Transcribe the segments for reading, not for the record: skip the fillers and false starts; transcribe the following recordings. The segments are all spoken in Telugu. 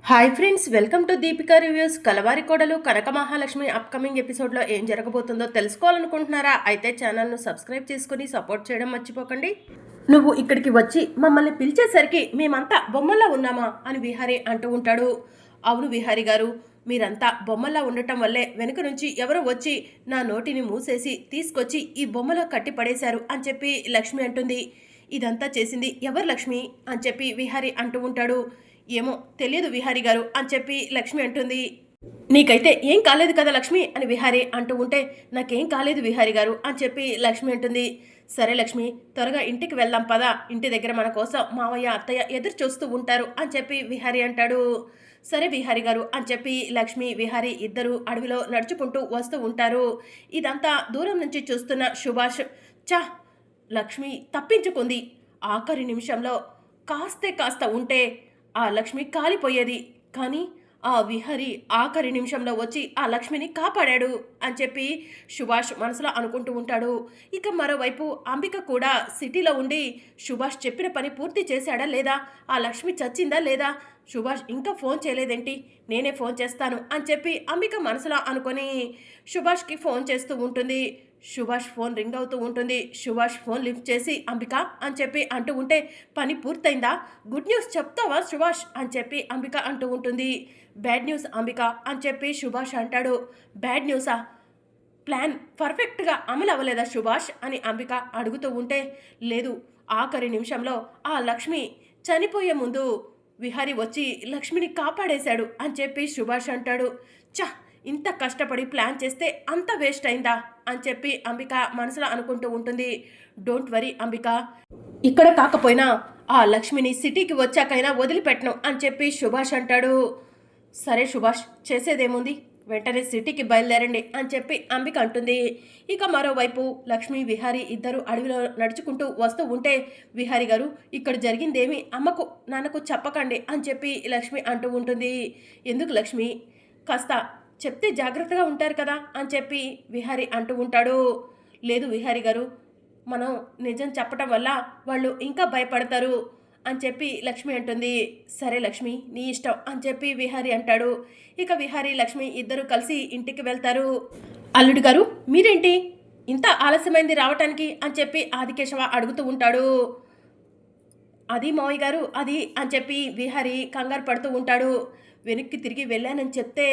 Hi friends, welcome to Deepika reviews. Kalavari Kodalu Kanaka Mahalakshmi upcoming ఎపిసోడ్లో ఏం జరగబోతుందో తెలుసుకోవాలనుకుంటున్నారా? అయితే ఛానల్ను సబ్స్క్రైబ్ చేసుకుని సపోర్ట్ చేయడం మర్చిపోకండి. నువ్వు ఇక్కడికి వచ్చి మమ్మల్ని పిలిచేసరికి మేమంతా బొమ్మల్లా ఉన్నామా అని విహారీ అంటూ ఉంటాడు. అవును విహారీ గారు, మీరంతా బొమ్మల్లా ఉండటం వల్లే వెనుక నుంచి ఎవరో వచ్చి నా నోటిని మూసేసి తీసుకొచ్చి ఈ బొమ్మలో కట్టి పడేశారు అని చెప్పి లక్ష్మి అంటుంది. ఇదంతా చేసింది ఎవరు లక్ష్మి అని చెప్పి విహారీ అంటూ ఉంటాడు. ఏమో తెలియదు విహారీ గారు అని చెప్పి లక్ష్మి అంటుంది. నీకైతే ఏం కాలేదు కదా లక్ష్మి అని విహారీ అంటూ ఉంటే, నాకేం కాలేదు విహారీ గారు అని చెప్పి లక్ష్మి అంటుంది. సరే లక్ష్మి, త్వరగా ఇంటికి వెళ్దాం పదా, ఇంటి దగ్గర మన కోసం మావయ్య అత్తయ్య ఎదురు చూస్తూ ఉంటారు అని చెప్పి విహారీ అంటాడు. సరే విహారీ గారు అని చెప్పి లక్ష్మి విహారీ ఇద్దరు అడవిలో నడుచుకుంటూ వస్తూ ఉంటారు. ఇదంతా దూరం నుంచి చూస్తున్న సుభాష్, చా లక్ష్మి తప్పించుకుంది, ఆఖరి నిమిషంలో కాస్త ఉంటే ఆ లక్ష్మి కాలిపోయేది, కానీ ఆ విహరి ఆఖరి నిమిషంలో వచ్చి ఆ లక్ష్మిని కాపాడాడు అని చెప్పి సుభాష్ మనసులో అనుకుంటూ ఉంటాడు. ఇక మరోవైపు అంబిక కూడా సిటీలో ఉండి సుభాష్ చెప్పిన పని పూర్తి చేశాడా లేదా, ఆ లక్ష్మి చచ్చిందా లేదా, సుభాష్ ఇంకా ఫోన్ చేయలేదేంటి, నేనే ఫోన్ చేస్తాను అని చెప్పి అంబిక మనసులో అనుకొని సుభాష్కి ఫోన్ చేస్తూ ఉంటుంది. సుభాష్ ఫోన్ రింగ్ అవుతూ ఉంటుంది. సుభాష్ ఫోన్ లిఫ్ట్ చేసి అంబిక అని చెప్పి అంటూ ఉంటే, పని పూర్తయిందా, గుడ్ న్యూస్ చెప్తావా సుభాష్ అని చెప్పి అంబిక అంటూ ఉంటుంది. బ్యాడ్ న్యూస్ అంబిక అని చెప్పి సుభాష్ అంటాడు. బ్యాడ్ న్యూసా, ప్లాన్ పర్ఫెక్ట్గా అమలు అవ్వలేదా సుభాష్ అని అంబిక అడుగుతూ ఉంటే, లేదు, ఆఖరి నిమిషంలో ఆ లక్ష్మి చనిపోయే ముందు విహారీ వచ్చి లక్ష్మిని కాపాడేశాడు అని చెప్పి సుభాష్ అంటాడు. చ, ఇంత కష్టపడి ప్లాన్ చేస్తే అంత వేస్ట్ అయిందా అని చెప్పి అంబిక మనసులో అనుకుంటూ ఉంటుంది. డోంట్ వరీ అంబిక, ఇక్కడ కాకపోయినా ఆ లక్ష్మిని సిటీకి వచ్చాకైనా వదిలిపెట్టను అని చెప్పి సుభాష్ అంటాడు. సరే సుభాష్, చేసేదేముంది, వెంటనే సిటీకి బయలుదేరండి అని చెప్పి అంబిక అంటుంది. ఇక మరోవైపు లక్ష్మి విహారీ ఇద్దరు అడవిలో నడుచుకుంటూ వస్తూ ఉంటే, విహారీ గారు ఇక్కడ జరిగిందేమి అమ్మకు నాన్నకు చెప్పకండి అని చెప్పి లక్ష్మి అంటూ ఉంటుంది. ఎందుకు లక్ష్మి, కాస్త చెప్తే జాగ్రత్తగా ఉంటారు కదా అని చెప్పి విహారీ అంటూ ఉంటాడు. లేదు విహారీ గారు, మనం నిజం చెప్పటం వల్ల వాళ్ళు ఇంకా భయపడతారు అని చెప్పి లక్ష్మి అంటుంది. సరే లక్ష్మి, నీ ఇష్టం అని చెప్పి విహారీ అంటాడు. ఇక విహారీ లక్ష్మి ఇద్దరు కలిసి ఇంటికి వెళ్తారు. అల్లుడు గారు, మీరేంటి ఇంత ఆలస్యమైంది రావటానికి అని చెప్పి ఆదికేశవ అడుగుతూ ఉంటాడు. అది మావయ్య గారు అది అని చెప్పి విహారీ కంగారు పడుతూ ఉంటాడు. వెనక్కి తిరిగి వెళ్ళానని చెప్తే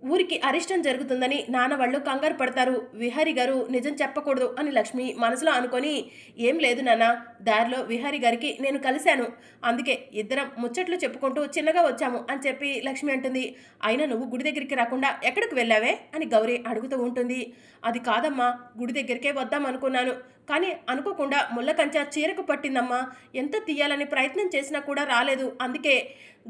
ఊరికి అరిష్టం జరుగుతుందని నాన్న వాళ్ళు కంగారు పడతారు, విహారీ గారు నిజం చెప్పకూడదు అని లక్ష్మి మనసులో అనుకొని, ఏం లేదు నాన్న, దారిలో విహారీ గారికి నేను కలిశాను, అందుకే ఇద్దరం ముచ్చట్లు చెప్పుకుంటూ చిన్నగా వచ్చాము అని చెప్పి లక్ష్మి అంటుంది. అయినా నువ్వు గుడి దగ్గరికి రాకుండా ఎక్కడికి వెళ్ళావే అని గౌరీ అడుగుతూ ఉంటుంది. అది కాదమ్మా, గుడి దగ్గరికే వద్దాం అనుకున్నాను, కానీ అనుకోకుండా ముళ్ళ కంచ చీరకు పట్టిందమ్మా, ఎంత తీయాలని ప్రయత్నం చేసినా కూడా రాలేదు, అందుకే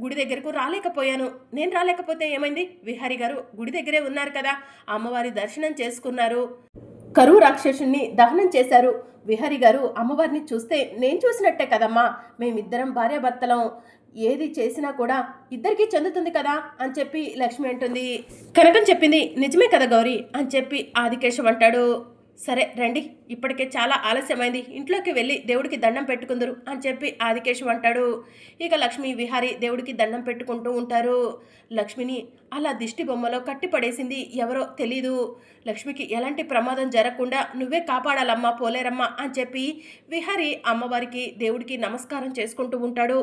గుడి దగ్గరకు రాలేకపోయాను. నేను రాలేకపోతే ఏమైంది, విహారీ గారు గుడి దగ్గరే ఉన్నారు కదా, అమ్మవారి దర్శనం చేసుకున్నారు, కరువు రాక్షసుని దహనం చేశారు, విహారీ గారు అమ్మవారిని చూస్తే నేను చూసినట్టే కదమ్మా, మేమిద్దరం భార్యాభర్తలం, ఏది చేసినా కూడా ఇద్దరికీ చెందుతుంది కదా అని చెప్పి లక్ష్మి అంటుంది. కనకం చెప్పింది నిజమే కదా గౌరీ అని చెప్పి ఆదికేశవ్ అంటాడు. సరే రండి, ఇప్పటికే చాలా ఆలస్యమైంది, ఇంట్లోకి వెళ్ళి దేవుడికి దండం పెట్టుకుందరు అని చెప్పి ఆదికేశవ్ అంటాడు. ఇక లక్ష్మి విహారీ దేవుడికి దండం పెట్టుకుంటూ ఉంటారు. లక్ష్మిని అలా దిష్టి బొమ్మలో కట్టి పడేసింది ఎవరో తెలీదు, లక్ష్మికి ఎలాంటి ప్రమాదం జరగకుండా నువ్వే కాపాడాలమ్మా పోలేరమ్మా అని చెప్పి విహారీ అమ్మవారికి దేవుడికి నమస్కారం చేసుకుంటూ ఉంటాడు.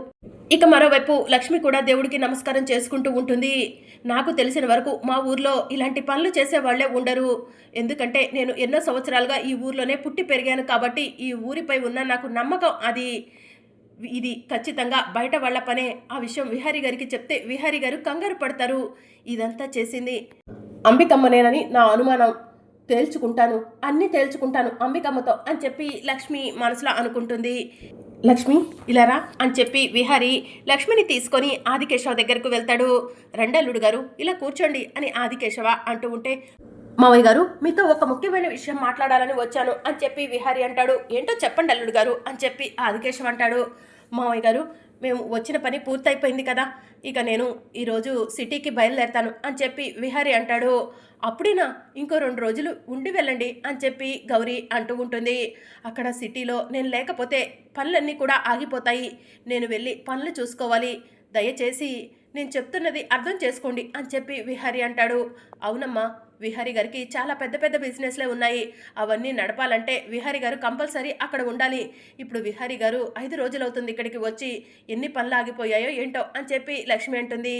ఇక మరోవైపు లక్ష్మి కూడా దేవుడికి నమస్కారం చేసుకుంటూ ఉంటుంది. నాకు తెలిసిన వరకు మా ఊర్లో ఇలాంటి పనులు చేసేవాళ్లే ఉండరు, ఎందుకంటే నేను ఎన్నో సంవత్సరాలుగా ఈ ఊర్లోనే పుట్టి పెరిగాను కాబట్టి ఈ ఊరిపై ఉన్న నాకు నమ్మకం అది, ఇది ఖచ్చితంగా బయట వాళ్ళ పనే, ఆ విషయం విహారీ గారికి చెప్తే విహారీ గారు కంగారు పడతారు, ఇదంతా చేసింది అంబికమ్మనేనని నా అనుమానం, తేల్చుకుంటాను, అన్నీ తేల్చుకుంటాను అంబికమ్మతో అని చెప్పి లక్ష్మి మనసులో అనుకుంటుంది. లక్ష్మి ఇలారా అని చెప్పి విహారీ లక్ష్మిని తీసుకొని ఆదికేశవ దగ్గరకు వెళ్తాడు. రెండల్లుడు గారు ఇలా కూర్చోండి అని ఆదికేశవ అంటూ ఉంటే, మావయ్య గారు మీతో ఒక ముఖ్యమైన విషయం మాట్లాడాలని వచ్చాను అని చెప్పి విహారీ అంటాడు. ఏంటో చెప్పండి అల్లుడు గారు అని చెప్పి ఆదికేశవ అంటాడు. మావయ్య గారు, మేము వచ్చిన పని పూర్తయిపోయింది కదా, ఇక నేను ఈరోజు సిటీకి బయలుదేరతాను అని చెప్పి విహారీ అంటాడు. అప్పుడేనా, ఇంకో 2 రోజులు ఉండి వెళ్ళండి అని చెప్పి గౌరీ అంటూ ఉంటుంది. అక్కడ సిటీలో నేను లేకపోతే పనులన్నీ కూడా ఆగిపోతాయి, నేను వెళ్ళి పనులు చూసుకోవాలి, దయచేసి నేను చెప్తున్నది అర్థం చేసుకోండి అని చెప్పి విహారీ అంటాడు. అవునమ్మా, విహారీ గారికి చాలా పెద్ద పెద్ద బిజినెస్లే ఉన్నాయి. అవన్నీ నడపాలంటే విహారీ గారు కంపల్సరీ అక్కడ ఉండాలి. ఇప్పుడు విహారీ గారు 5 రోజులవుతుంది ఇక్కడికి వచ్చి. ఎన్ని పనులు ఆగిపోయాయో ఏంటో అని చెప్పి లక్ష్మి అంటుంది.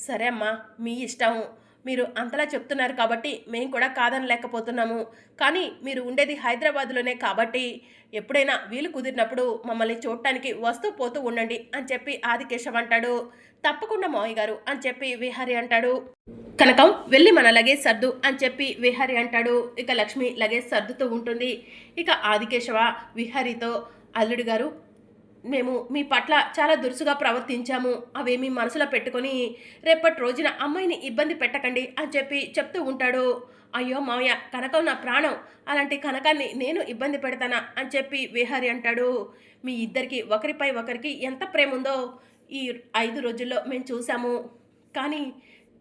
సరే అమ్మా, మీ ఇష్టం. మీరు అంతలా చెప్తున్నారు కాబట్టి మేము కూడా కాదనలేకపోతున్నాము. కానీ మీరు ఉండేది హైదరాబాద్లోనే కాబట్టి ఎప్పుడైనా వీలు కుదిరినప్పుడు మమ్మల్ని చూడటానికి వస్తూ పోతూ ఉండండి అని చెప్పి ఆదికేశవ్ అంటాడు. తప్పకుండా మావయ్య గారు అని చెప్పి విహారీ అంటాడు. కనకం, వెళ్ళి మన లగేజ్ సర్దు అని చెప్పి విహారీ అంటాడు. ఇక లక్ష్మి లగేజ్ సర్దుతూ ఉంటుంది. ఇక ఆదికేశవ విహారీతో, అల్లుడు గారు, మేము మీ పట్ల చాలా దురుసుగా ప్రవర్తించాము. అవేమీ మనసులో పెట్టుకొని రేపటి రోజున అమ్మాయిని ఇబ్బంది పెట్టకండి అని చెప్పి చెప్తూ ఉంటాడు. అయ్యో మావయ్య, కనకం నా ప్రాణం. అలాంటి కనకాన్ని నేను ఇబ్బంది పెడతానా అని చెప్పి విహారీ అంటాడు. మీ ఇద్దరికి ఒకరిపై ఒకరికి ఎంత ప్రేమ ఉందో ఈ 5 రోజుల్లో మేము చూసాము. కానీ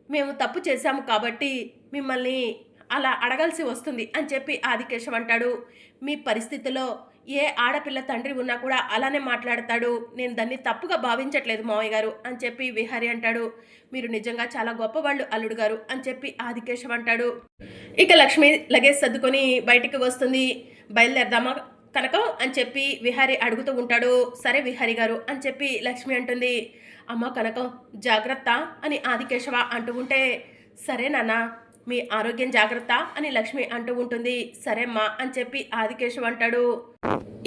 మేము తప్పు చేశాము కాబట్టి మిమ్మల్ని అలా అడగాల్సి వస్తుంది అని చెప్పి ఆదికేశవ్ అంటాడు. మీ పరిస్థితిలో ఏ ఆడపిల్ల తండ్రి ఉన్నా కూడా అలానే మాట్లాడతాడు. నేను దాన్ని తప్పుగా భావించట్లేదు మావయ్య గారు అని చెప్పి విహారీ అంటాడు. మీరు నిజంగా చాలా గొప్పవాళ్ళు అల్లుడు గారు అని చెప్పి ఆదికేశవ్ అంటాడు. ఇక లక్ష్మి లగేజ్ సర్దుకొని బయటికి వస్తుంది. బయలుదేరదామా కనకం అని చెప్పి విహారీ అడుగుతూ ఉంటాడు. సరే విహారీ గారు అని చెప్పి లక్ష్మి అంటుంది. అమ్మ కనకం, జాగ్రత్త అని ఆదికేశవ అంటూ ఉంటే, సరే నాన్న, మీ ఆరోగ్యం జాగ్రత్త అని లక్ష్మి అంటూ ఉంటుంది. సరే అమ్మా అని చెప్పి ఆదికేశవ్ అంటాడు.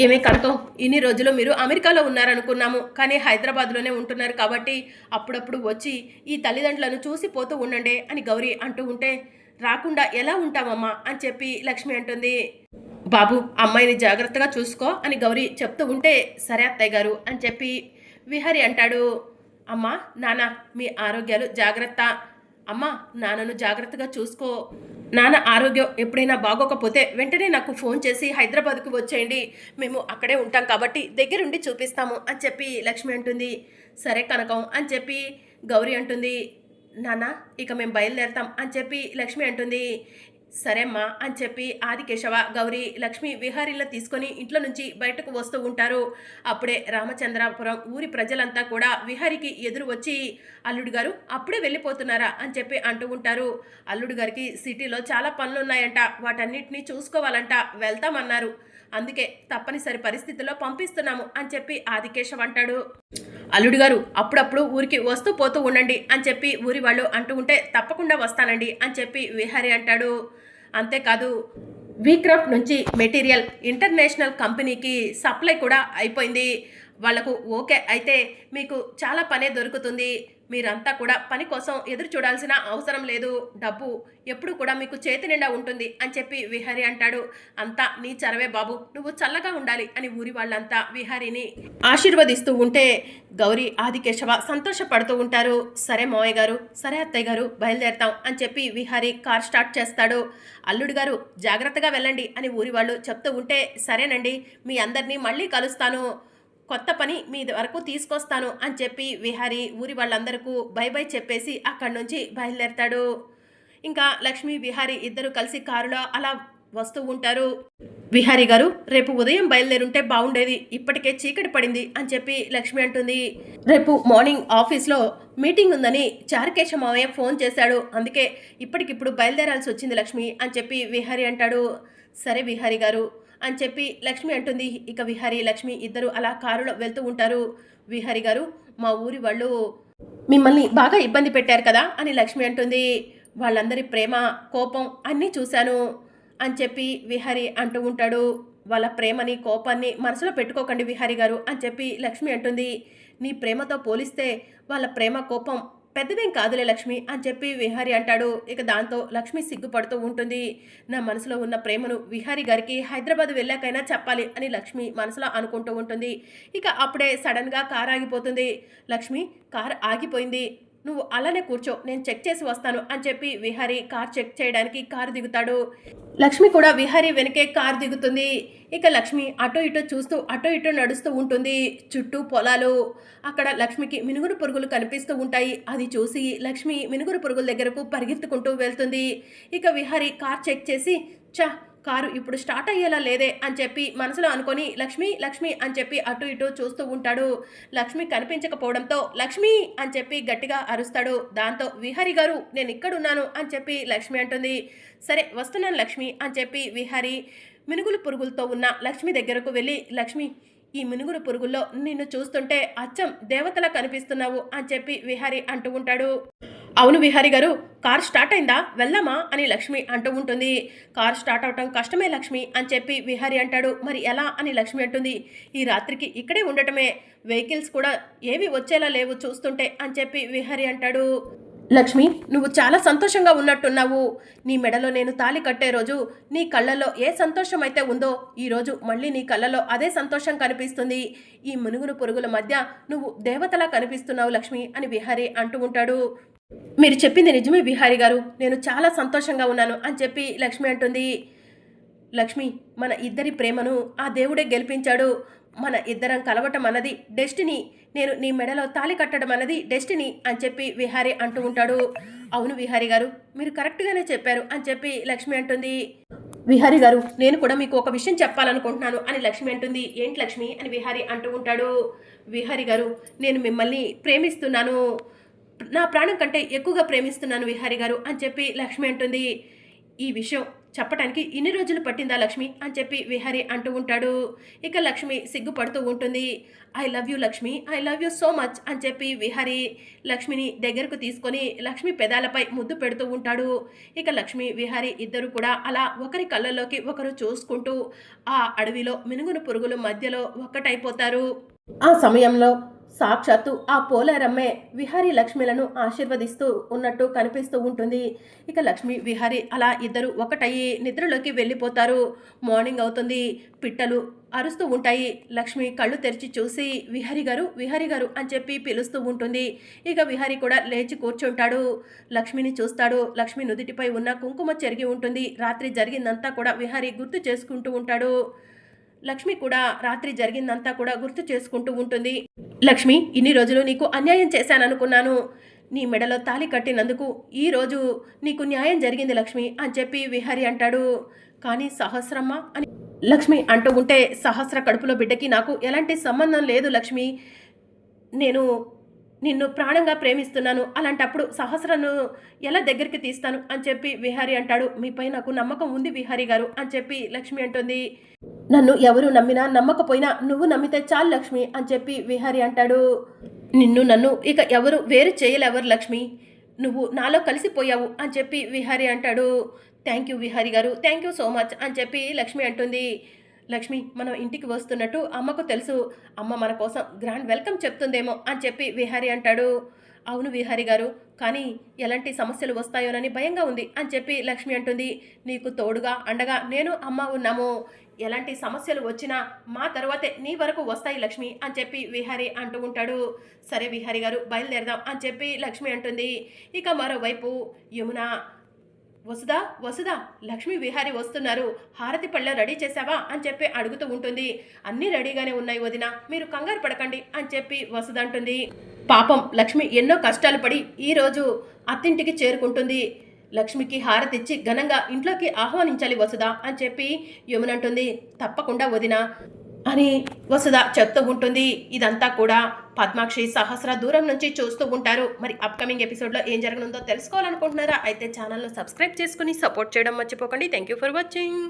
ఏమే కనకం, ఇన్ని రోజులు మీరు అమెరికాలో ఉన్నారనుకున్నాము, కానీ హైదరాబాద్లోనే ఉంటున్నారు కాబట్టి అప్పుడప్పుడు వచ్చి ఈ తల్లిదండ్రులను చూసి పోతూ ఉండండి అని గౌరీ అంటూ ఉంటే, రాకుండా ఎలా ఉంటామమ్మా అని చెప్పి లక్ష్మి అంటుంది. బాబు, అమ్మాయిని జాగ్రత్తగా చూసుకో అని గౌరీ చెప్తూ ఉంటే, సరే అత్తయ్య గారు అని చెప్పి విహారీ అంటాడు. అమ్మా నాన్న, మీ ఆరోగ్యాలు జాగ్రత్త. అమ్మా, నాన్నను జాగ్రత్తగా చూసుకో. నాన్న ఆరోగ్యం ఎప్పుడైనా బాగోకపోతే వెంటనే నాకు ఫోన్ చేసి హైదరాబాద్కు వచ్చేయండి. మేము అక్కడే ఉంటాం కాబట్టి దగ్గరుండి చూపిస్తాము అని చెప్పి లక్ష్మి అంటుంది. సరే కనకం అని చెప్పి గౌరీ అంటుంది. నాన్న, ఇక మేము బయలుదేరతాం అని చెప్పి లక్ష్మి అంటుంది. సరే అమ్మా అని చెప్పి ఆదికేశవ గౌరీ లక్ష్మి విహారీలో తీసుకొని ఇంట్లో నుంచి బయటకు వస్తూ ఉంటారు. అప్పుడే రామచంద్రాపురం ఊరి ప్రజలంతా కూడా విహారీకి ఎదురు వచ్చి, అల్లుడు గారు అప్పుడే వెళ్ళిపోతున్నారా అని చెప్పి అంటూ ఉంటారు. అల్లుడు గారికి సిటీలో చాలా పనులు ఉన్నాయంట, వాటన్నిటినీ చూసుకోవాలంట, వెళ్తామన్నారు. అందుకే తప్పనిసరి పరిస్థితుల్లో పంపిస్తున్నాము అని చెప్పి ఆదికేశవ్ అంటాడు. అల్లుడు గారు అప్పుడప్పుడు ఊరికి వస్తూ పోతూ ఉండండి అని చెప్పి ఊరి వాళ్ళు అంటూ ఉంటే, తప్పకుండా వస్తానండి అని చెప్పి విహారీ అంటాడు. అంతేకాదు, వీక్రాఫ్ట్ నుంచి మెటీరియల్ ఇంటర్నేషనల్ కంపెనీకి సప్లై కూడా అయిపోయింది. వాళ్లకు ఓకే అయితే మీకు చాలా పనే దొరుకుతుంది. మీరంతా కూడా పని కోసం ఎదురు చూడాల్సిన అవసరం లేదు. డబ్బు ఎప్పుడు కూడా మీకు చేతి నిండా ఉంటుంది అని చెప్పి విహారీ అంటాడు. అంతా నీ చరవే బాబు, నువ్వు చల్లగా ఉండాలి అని ఊరి వాళ్ళంతా విహారీని ఆశీర్వదిస్తూ ఉంటే గౌరీ ఆదికేశవ సంతోషపడుతూ ఉంటారు. సరే మావయ్య గారు, సరే అత్తయ్య గారు, బయలుదేరతాం అని చెప్పి విహారీ కార్ స్టార్ట్ చేస్తాడు. అల్లుడు గారు జాగ్రత్తగా వెళ్ళండి అని ఊరి వాళ్ళు చెప్తూ ఉంటే, సరేనండి, మీ అందరినీ మళ్ళీ కలుస్తాను, కొత్త పని మీ వరకు తీసుకొస్తాను అని చెప్పి విహారీ ఊరి వాళ్ళందరికీ బై బై చెప్పేసి అక్కడి నుంచి బయలుదేరతాడు. ఇంకా లక్ష్మి విహారీ ఇద్దరు కలిసి కారులో అలా వస్తూ ఉంటారు. విహారీ గారు, రేపు ఉదయం బయలుదేరుంటే బాగుండేది, ఇప్పటికే చీకటి పడింది అని చెప్పి లక్ష్మి అంటుంది. రేపు మార్నింగ్ ఆఫీస్లో మీటింగ్ ఉందని చారుకేశ మావయ్య ఫోన్ చేశాడు, అందుకే ఇప్పటికిప్పుడు బయలుదేరాల్సి వచ్చింది లక్ష్మి అని చెప్పి విహారీ అంటాడు. సరే విహారీ గారు అని చెప్పి లక్ష్మి అంటుంది. ఇక విహారీ లక్ష్మి ఇద్దరు అలా కారులో వెళ్తూ ఉంటారు. విహారీ గారు, మా ఊరి వాళ్ళు మిమ్మల్ని బాగా ఇబ్బంది పెట్టారు కదా అని లక్ష్మి అంటుంది. వాళ్ళందరి ప్రేమ కోపం అన్నీ చూశాను అని చెప్పి విహారీ అంటూ ఉంటాడు. వాళ్ళ ప్రేమని కోపాన్ని మనసులో పెట్టుకోకండి విహారీ గారు అని చెప్పి లక్ష్మి అంటుంది. నీ ప్రేమతో పోలిస్తే వాళ్ళ ప్రేమ కోపం పెద్దదేం కాదులే లక్ష్మి అని చెప్పి విహారీ అంటాడు. ఇక దాంతో లక్ష్మి సిగ్గుపడుతూ ఉంటుంది. నా మనసులో ఉన్న ప్రేమను విహారీ గారికి హైదరాబాద్ వెళ్ళాకైనా చెప్పాలి అని లక్ష్మి మనసులో అనుకుంటూ ఉంటుంది. ఇక అప్పుడే సడన్గా కార్ ఆగిపోతుంది. లక్ష్మి, కార్ ఆగిపోయింది, నువ్వు అలానే కూర్చో, నేను చెక్ చేసి వస్తాను అని చెప్పి విహారీ కార్ చెక్ చేయడానికి కారు దిగుతాడు. లక్ష్మి కూడా విహారీ వెనకే కారు దిగుతుంది. ఇక లక్ష్మి అటో ఇటో చూస్తూ అటో ఇటో నడుస్తూ ఉంటుంది. చుట్టూ పొలాలు, అక్కడ లక్ష్మికి మినుగురు పురుగులు కనిపిస్తూ ఉంటాయి. అది చూసి లక్ష్మి మినుగురు పురుగుల దగ్గరకు పరిగెత్తుకుంటూ వెళ్తుంది. ఇక విహారీ కార్ చెక్ చేసి, చా కారు ఇప్పుడు స్టార్ట్ అయ్యేలా లేదే అని చెప్పి మనసులో అనుకొని లక్ష్మి లక్ష్మి అని చెప్పి అటు ఇటు చూస్తూ ఉంటాడు. లక్ష్మి కనిపించకపోవడంతో లక్ష్మి అని చెప్పి గట్టిగా అరుస్తాడు. దాంతో విహారీ గారు నేను ఇక్కడున్నాను అని చెప్పి లక్ష్మి అంటుంది. సరే వస్తున్నాను లక్ష్మి అని చెప్పి విహారీ మినుగులు పురుగులతో ఉన్న లక్ష్మి దగ్గరకు వెళ్ళి లక్ష్మి ఈ మినుగురు పురుగుల్లో నిన్ను చూస్తుంటే అచ్చం దేవతలా కనిపిస్తున్నావు అని చెప్పి విహారీ అంటూ ఉంటాడు. అవును విహారీ గారు కార్ స్టార్ట్ అయిందా వెళ్దామా అని లక్ష్మి అంటూ ఉంటుంది. కార్ స్టార్ట్ అవటం కష్టమే లక్ష్మి అని చెప్పి విహారీ అంటాడు. మరి ఎలా అని లక్ష్మి అంటుంది. ఈ రాత్రికి ఇక్కడే ఉండటమే, వెహికల్స్ కూడా ఏవి వచ్చేలా లేవు చూస్తుంటే అని చెప్పి విహారీ అంటాడు. లక్ష్మి నువ్వు చాలా సంతోషంగా ఉన్నట్టున్నావు. నీ మెడలో నేను తాళి కట్టే రోజు నీ కళ్ళల్లో ఏ సంతోషం అయితే ఉందో ఈరోజు మళ్ళీ నీ కళ్ళలో అదే సంతోషం కనిపిస్తుంది. ఈ మునుగును పురుగుల మధ్య నువ్వు దేవతలా కనిపిస్తున్నావు లక్ష్మి అని విహారీ అంటూ ఉంటాడు. మీరు చెప్పింది నిజమే విహారీ గారు, నేను చాలా సంతోషంగా ఉన్నాను అని చెప్పి లక్ష్మి అంటుంది. లక్ష్మి మన ఇద్దరి ప్రేమను ఆ దేవుడే గెలిపించాడు. మన ఇద్దరం కలవటం అన్నది డెస్టినీ, నేను నీ మెడలో తాళి కట్టడం అన్నది డెస్టినీ అని చెప్పి విహారీ అంటూ ఉంటాడు. అవును విహారీ గారు మీరు కరెక్ట్గానే చెప్పారు అని చెప్పి లక్ష్మి అంటుంది. విహారీ గారు నేను కూడా మీకు ఒక విషయం చెప్పాలనుకుంటున్నాను అని లక్ష్మి అంటుంది. ఏంటి లక్ష్మి అని విహారీ అంటూ ఉంటాడు. విహారీ గారు నేను మిమ్మల్ని ప్రేమిస్తున్నాను, నా ప్రాణం కంటే ఎక్కువగా ప్రేమిస్తున్నాను విహారీ గారు అని చెప్పి లక్ష్మి అంటుంది. ఈ విషయం చెప్పడానికి ఇన్ని రోజులు పట్టిందా లక్ష్మి అని చెప్పి విహారీ అంటూ ఉంటాడు. ఇక లక్ష్మి సిగ్గుపడుతూ ఉంటుంది. I love you Lakshmi, I love you so much అని చెప్పి విహారీ లక్ష్మిని దగ్గరకు తీసుకొని లక్ష్మి పెదాలపై ముద్దు పెడుతూ ఉంటాడు. ఇక లక్ష్మి విహారీ ఇద్దరు కూడా అలా ఒకరి కళ్ళల్లోకి ఒకరు చూసుకుంటూ ఆ అడవిలో మినుగును పురుగుల మధ్యలో ఒక్కటైపోతారు. ఆ సమయంలో సాక్షాత్తు ఆ పోలేరమ్మే విహారీ లక్ష్మిలను ఆశీర్వదిస్తూ ఉన్నట్టు కనిపిస్తూ ఉంటుంది. ఇక లక్ష్మి విహారీ అలా ఇద్దరు ఒకటయ్యి నిద్రలోకి వెళ్ళిపోతారు. మార్నింగ్ అవుతుంది, పిట్టలు అరుస్తూ ఉంటాయి. లక్ష్మి కళ్ళు తెరిచి చూసి విహారీ గారు అని చెప్పి పిలుస్తూ ఉంటుంది. ఇక విహారీ కూడా లేచి కూర్చుంటాడు. లక్ష్మిని చూస్తాడు. లక్ష్మి నుదిటిపై ఉన్న కుంకుమ చెరిగి ఉంటుంది. రాత్రి జరిగిందంతా కూడా విహారీ గుర్తు చేసుకుంటూ ఉంటాడు. లక్ష్మి కూడా రాత్రి జరిగిందంతా కూడా గుర్తు చేసుకుంటూ ఉంటుంది. లక్ష్మి ఇన్ని రోజులు నీకు అన్యాయం చేశాననుకున్నాను, నీ మెడలో తాళి కట్టినందుకు ఈరోజు నీకు న్యాయం జరిగింది లక్ష్మి అని చెప్పి విహారీ అంటాడు. కానీ సహస్రమ్మ అని లక్ష్మి అంటూ ఉంటే సహస్ర కడుపులో బిడ్డకి నాకు ఎలాంటి సంబంధం లేదు లక్ష్మి, నేను నిన్ను ప్రాణంగా ప్రేమిస్తున్నాను, అలాంటప్పుడు సహస్రను ఎలా దగ్గరికి తీస్తాను అని చెప్పి విహారీ అంటాడు. మీపై నాకు నమ్మకం ఉంది విహారీ గారు అని చెప్పి లక్ష్మి అంటుంది. నన్ను ఎవరు నమ్మినా నమ్మకపోయినా నువ్వు నమ్మితే చాలు లక్ష్మి అని చెప్పి విహారీ అంటాడు. నన్ను ఇక ఎవరు వేరు చేయలేవరు లక్ష్మి, నువ్వు నాలో కలిసిపోయావు అని చెప్పి విహారీ అంటాడు. థ్యాంక్ యూ విహారీ గారు, థ్యాంక్ యూ సో మచ్ అని చెప్పి లక్ష్మి అంటుంది. లక్ష్మి మనం ఇంటికి వస్తున్నట్టు అమ్మకు తెలుసు, అమ్మ మన కోసం గ్రాండ్ వెల్కమ్ చెప్తుందేమో అని చెప్పి విహారీ అంటాడు. అవును విహారీ గారు, కానీ ఎలాంటి సమస్యలు వస్తాయోనని భయంగా ఉంది అని చెప్పి లక్ష్మి అంటుంది. నీకు తోడుగా అండగా నేను అమ్మ ఉన్నాము, ఎలాంటి సమస్యలు వచ్చినా మా తర్వాతే నీ వరకు వస్తాయి లక్ష్మి అని చెప్పి విహారీ అంటూ ఉంటాడు. సరే విహారీ గారు బయలుదేరదాం అని చెప్పి లక్ష్మి అంటుంది. ఇక మరోవైపు యమున వసుదా లక్ష్మి విహారీ వస్తున్నారు, హారతి పళ్ళ రెడీ చేసావా అని చెప్పి అడుగుతూ ఉంటుంది. అన్నీ రెడీగానే ఉన్నాయి వదిన, మీరు కంగారు పడకండి అని చెప్పి వసుద అంటుంది. పాపం లక్ష్మి ఎన్నో కష్టాలు పడి ఈరోజు అత్తింటికి చేరుకుంటుంది, లక్ష్మికి హారతిచ్చి ఘనంగా ఇంట్లోకి ఆహ్వానించాలి వసుద అని చెప్పి యమునంటుంది. తప్పకుండా వదిన అని వసుద చెప్తూ ఉంటుంది. ఇదంతా కూడా పద్మాక్షి సహస్ర దూరం నుంచి చూస్తూ ఉంటారు. మరి అప్కమింగ్ ఎపిసోడ్లో ఏం జరగనుందో తెలుసుకోవాలనుకుంటున్నారా? అయితే ఛానల్ను సబ్స్క్రైబ్ చేసుకుని సపోర్ట్ చేయడం మర్చిపోకండి. Thank you for watching.